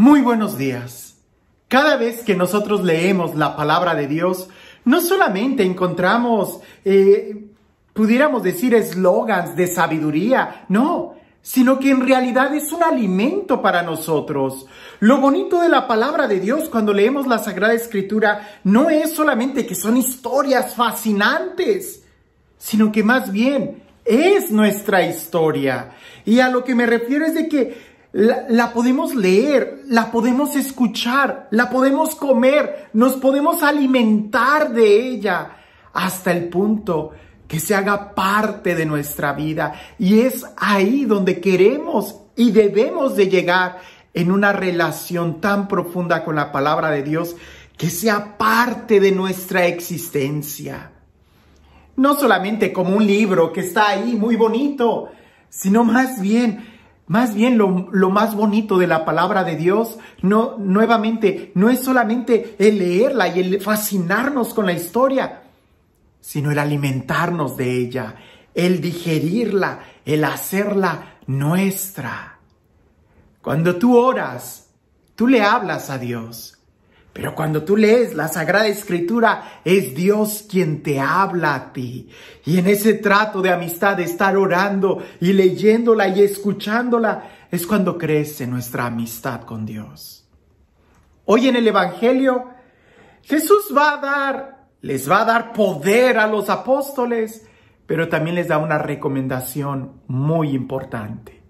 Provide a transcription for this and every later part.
Muy buenos días. Cada vez que nosotros leemos la palabra de Dios, no solamente encontramos, pudiéramos decir, eslogans de sabiduría, no, sino que en realidad es un alimento para nosotros. Lo bonito de la palabra de Dios cuando leemos la Sagrada Escritura no es solamente que son historias fascinantes, sino que más bien es nuestra historia. Y a lo que me refiero es de que la podemos leer, la podemos escuchar, la podemos comer, nos podemos alimentar de ella hasta el punto que se haga parte de nuestra vida. Y es ahí donde queremos y debemos de llegar en una relación tan profunda con la palabra de Dios que sea parte de nuestra existencia. No solamente como un libro que está ahí muy bonito, sino más bien lo más bonito de la palabra de Dios, no es solamente el leerla y el fascinarnos con la historia, sino el alimentarnos de ella, el digerirla, el hacerla nuestra. Cuando tú oras, tú le hablas a Dios. Pero cuando tú lees la Sagrada Escritura, es Dios quien te habla a ti. Y en ese trato de amistad, de estar orando y leyéndola y escuchándola, es cuando crece nuestra amistad con Dios. Hoy en el Evangelio, Jesús les va a dar poder a los apóstoles, pero también les da una recomendación muy importante.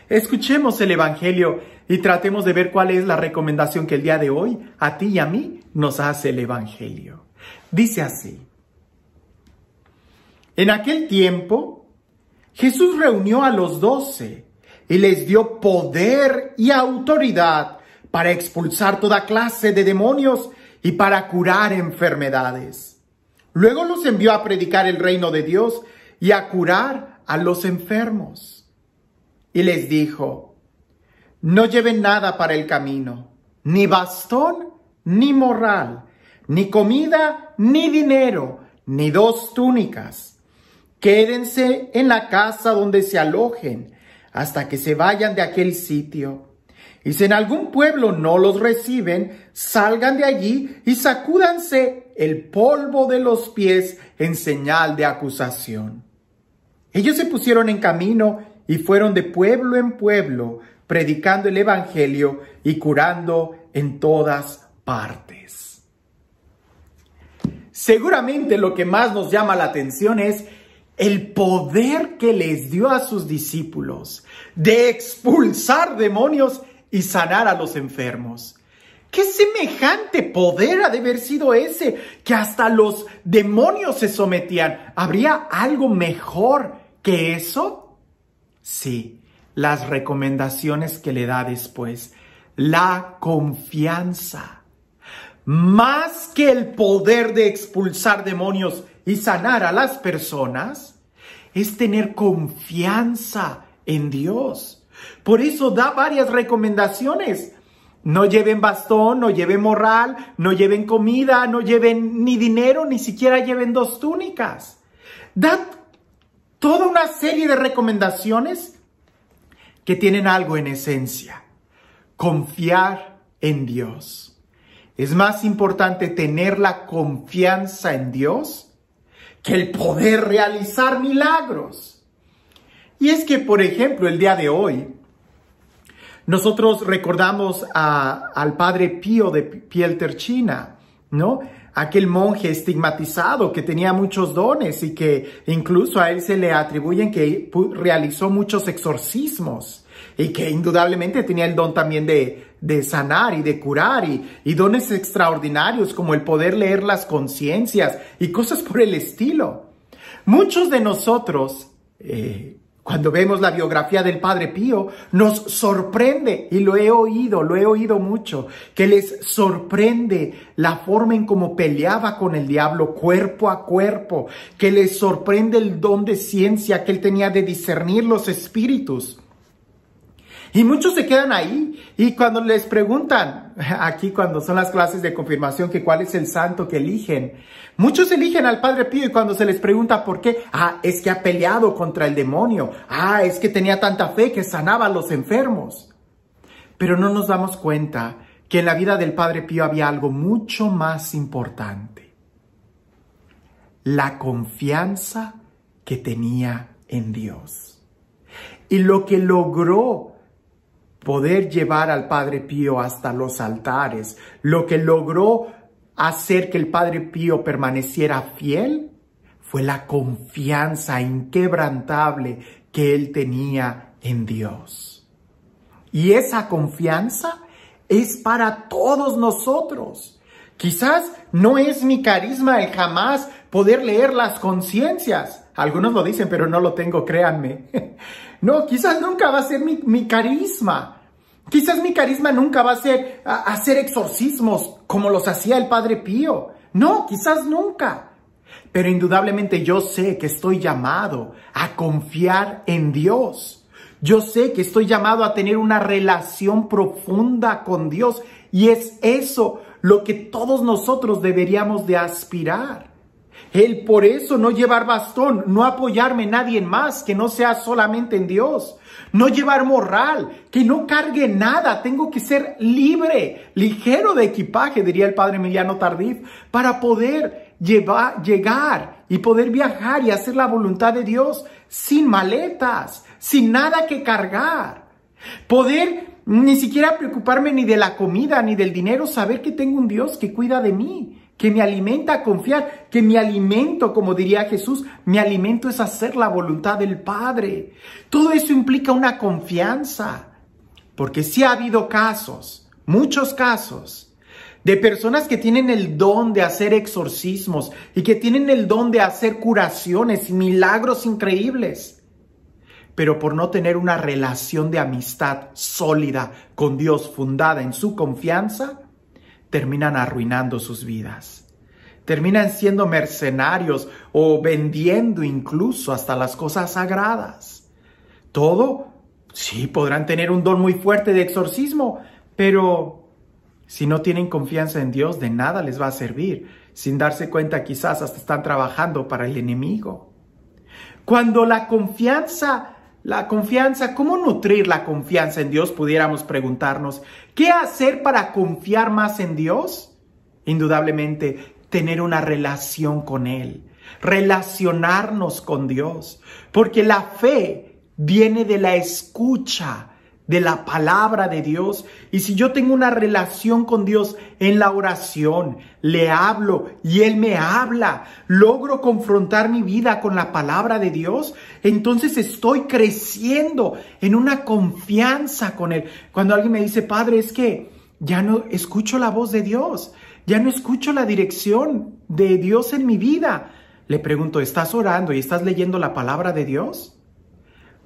Escuchemos el Evangelio y tratemos de ver cuál es la recomendación que el día de hoy, a ti y a mí, nos hace el Evangelio. Dice así: en aquel tiempo, Jesús reunió a los 12 y les dio poder y autoridad para expulsar toda clase de demonios y para curar enfermedades. Luego los envió a predicar el reino de Dios y a curar a los enfermos. Y les dijo: no lleven nada para el camino, ni bastón, ni morral, ni comida, ni dinero, ni 2 túnicas. Quédense en la casa donde se alojen, hasta que se vayan de aquel sitio. Y si en algún pueblo no los reciben, salgan de allí y sacúdanse el polvo de los pies en señal de acusación. Ellos se pusieron en camino y fueron de pueblo en pueblo, predicando el Evangelio y curando en todas partes. Seguramente lo que más nos llama la atención es el poder que les dio a sus discípulos de expulsar demonios y sanar a los enfermos. ¿Qué semejante poder ha de haber sido ese que hasta los demonios se sometían? ¿Habría algo mejor que eso? Sí. Las recomendaciones que le da después. La confianza. Más que el poder de expulsar demonios y sanar a las personas, es tener confianza en Dios. Por eso da varias recomendaciones. No lleven bastón, no lleven morral, no lleven comida, no lleven ni dinero, ni siquiera lleven 2 túnicas. Da toda una serie de recomendaciones que tienen algo en esencia: confiar en Dios. Es más importante tener la confianza en Dios que el poder realizar milagros. Y es que, por ejemplo, el día de hoy, nosotros recordamos al Padre Pío de Pietrelcina, ¿no? Aquel monje estigmatizado que tenía muchos dones y que incluso a él se le atribuyen que realizó muchos exorcismos y que indudablemente tenía el don también de sanar y de curar y dones extraordinarios como el poder leer las conciencias y cosas por el estilo. Muchos de nosotros, cuando vemos la biografía del Padre Pío, nos sorprende, y lo he oído mucho, que les sorprende la forma en cómo peleaba con el diablo cuerpo a cuerpo, que les sorprende el don de ciencia que él tenía de discernir los espíritus. Y muchos se quedan ahí, y cuando les preguntan, aquí cuando son las clases de confirmación, que cuál es el santo que eligen, muchos eligen al Padre Pío, y cuando se les pregunta por qué, es que ha peleado contra el demonio, es que tenía tanta fe que sanaba a los enfermos. Pero no nos damos cuenta que en la vida del Padre Pío había algo mucho más importante: la confianza que tenía en Dios. Y lo que logró poder llevar al Padre Pío hasta los altares, lo que logró hacer que el Padre Pío permaneciera fiel, fue la confianza inquebrantable que él tenía en Dios. Y esa confianza es para todos nosotros. Quizás no es mi carisma el jamás poder leer las conciencias. Algunos lo dicen, pero no lo tengo, créanme. No, quizás nunca va a ser mi carisma. Quizás mi carisma nunca va a ser hacer exorcismos como los hacía el Padre Pío. No, quizás nunca. Pero indudablemente yo sé que estoy llamado a confiar en Dios. Yo sé que estoy llamado a tener una relación profunda con Dios. Y es eso lo que todos nosotros deberíamos de aspirar. El por eso no llevar bastón, no apoyarme en nadie más que no sea solamente en Dios. No llevar morral, que no cargue nada. Tengo que ser libre, ligero de equipaje, diría el Padre Emiliano Tardif, para poder llegar y poder viajar y hacer la voluntad de Dios sin maletas, sin nada que cargar. Poder ni siquiera preocuparme ni de la comida ni del dinero, saber que tengo un Dios que cuida de mí, que me alimenta, confiar, que mi alimento, como diría Jesús, mi alimento es hacer la voluntad del Padre. Todo eso implica una confianza, porque sí ha habido casos, muchos casos, de personas que tienen el don de hacer exorcismos y que tienen el don de hacer curaciones y milagros increíbles, pero por no tener una relación de amistad sólida con Dios fundada en su confianza, terminan arruinando sus vidas. Terminan siendo mercenarios o vendiendo incluso hasta las cosas sagradas. Todo, sí, podrán tener un don muy fuerte de exorcismo, pero si no tienen confianza en Dios, de nada les va a servir. Sin darse cuenta, quizás hasta están trabajando para el enemigo. Cuando la confianza, ¿cómo nutrir la confianza en Dios? Pudiéramos preguntarnos, ¿qué hacer para confiar más en Dios? Indudablemente, tener una relación con Él, relacionarnos con Dios, porque la fe viene de la escucha de la palabra de Dios. Y si yo tengo una relación con Dios en la oración, le hablo y Él me habla, logro confrontar mi vida con la palabra de Dios, entonces estoy creciendo en una confianza con Él. Cuando alguien me dice, Padre, es que ya no escucho la voz de Dios, ya no escucho la dirección de Dios en mi vida, le pregunto, ¿estás orando y estás leyendo la palabra de Dios?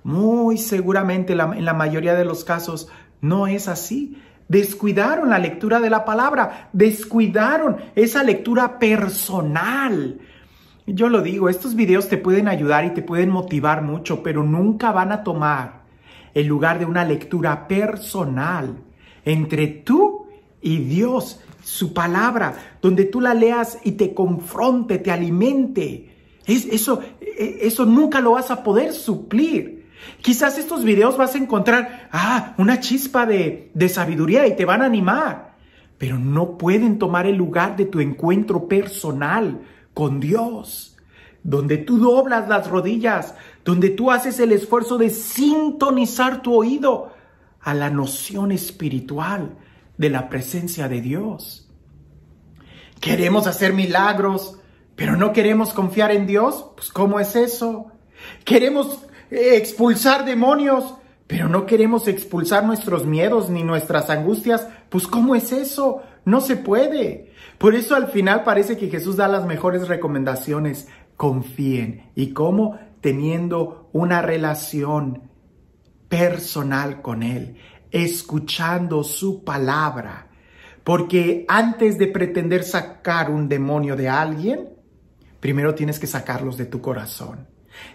Muy seguramente en la mayoría de los casos no es así. Descuidaron la lectura de la palabra, descuidaron esa lectura personal. Yo lo digo, estos videos te pueden ayudar y te pueden motivar mucho, pero nunca van a tomar el lugar de una lectura personal entre tú y Dios, su palabra, donde tú la leas y te confronte, te alimente. Eso nunca lo vas a poder suplir. Quizás estos videos vas a encontrar una chispa de sabiduría y te van a animar, pero no pueden tomar el lugar de tu encuentro personal con Dios, donde tú doblas las rodillas, donde tú haces el esfuerzo de sintonizar tu oído a la noción espiritual de la presencia de Dios. Queremos hacer milagros, pero no queremos confiar en Dios. Pues, ¿cómo es eso? Queremos expulsar demonios, pero no queremos expulsar nuestros miedos ni nuestras angustias. Pues, ¿cómo es eso? No se puede. Por eso al final parece que Jesús da las mejores recomendaciones. Confíen. ¿Y cómo? Teniendo una relación personal con Él, escuchando su palabra. Porque antes de pretender sacar un demonio de alguien, primero tienes que sacarlos de tu corazón.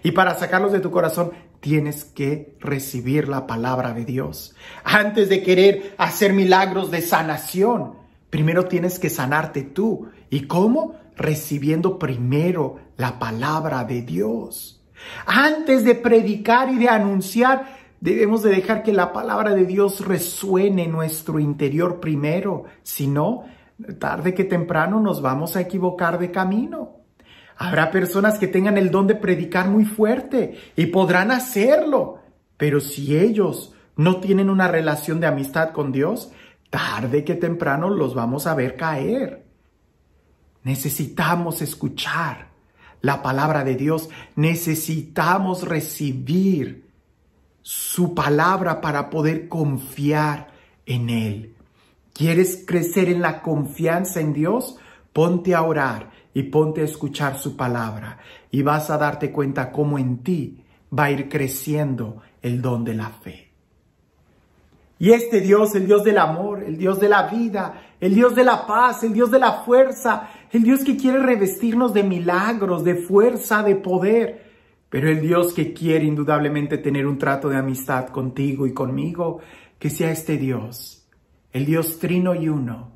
Y para sacarlos de tu corazón, tienes que recibir la palabra de Dios. Antes de querer hacer milagros de sanación, primero tienes que sanarte tú. ¿Y cómo? Recibiendo primero la palabra de Dios. Antes de predicar y de anunciar, Debemos de dejar que la palabra de Dios resuene en nuestro interior primero. Si no, tarde que temprano nos vamos a equivocar de camino. Habrá personas que tengan el don de predicar muy fuerte y podrán hacerlo. Pero si ellos no tienen una relación de amistad con Dios, tarde que temprano los vamos a ver caer. Necesitamos escuchar la palabra de Dios. Necesitamos recibir su palabra para poder confiar en Él. ¿Quieres crecer en la confianza en Dios? Ponte a orar y ponte a escuchar su palabra. Y vas a darte cuenta cómo en ti va a ir creciendo el don de la fe. Y este Dios, el Dios del amor, el Dios de la vida, el Dios de la paz, el Dios de la fuerza, el Dios que quiere revestirnos de milagros, de fuerza, de poder, pero el Dios que quiere indudablemente tener un trato de amistad contigo y conmigo, que sea este Dios, el Dios trino y uno,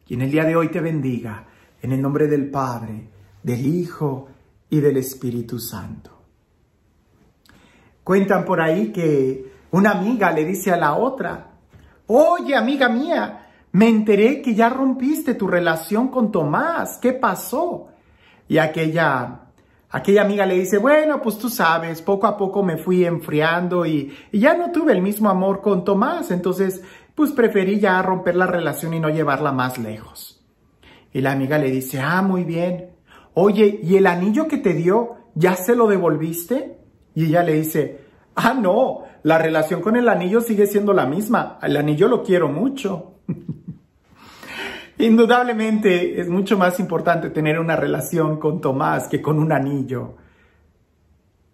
quien el día de hoy te bendiga, en el nombre del Padre, del Hijo y del Espíritu Santo. Cuentan por ahí que una amiga le dice a la otra: oye, amiga mía, me enteré que ya rompiste tu relación con Tomás. ¿Qué pasó? Y aquella amiga le dice: bueno, pues tú sabes, poco a poco me fui enfriando y ya no tuve el mismo amor con Tomás. Entonces, pues preferí ya romper la relación y no llevarla más lejos. Y la amiga le dice: ah, muy bien. Oye, ¿y el anillo que te dio, ya se lo devolviste? Y ella le dice: ah, no, la relación con el anillo sigue siendo la misma. El anillo lo quiero mucho. Indudablemente es mucho más importante tener una relación con Tomás que con un anillo.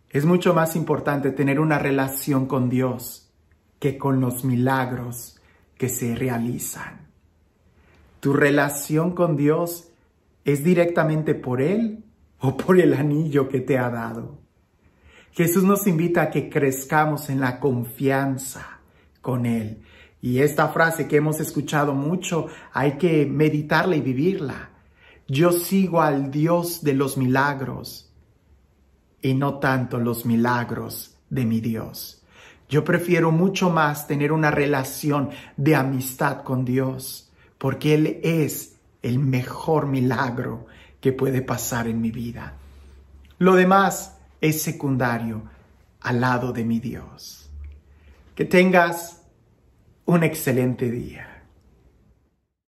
Es mucho más importante tener una relación con Dios que con los milagros que se realizan. ¿Tu relación con Dios es directamente por Él o por el anillo que te ha dado? Jesús nos invita a que crezcamos en la confianza con Él. Y esta frase que hemos escuchado mucho, hay que meditarla y vivirla. Yo sigo al Dios de los milagros y no tanto los milagros de mi Dios. Yo prefiero mucho más tener una relación de amistad con Dios, porque Él es el mejor milagro que puede pasar en mi vida. Lo demás es secundario al lado de mi Dios. Que tengas un excelente día.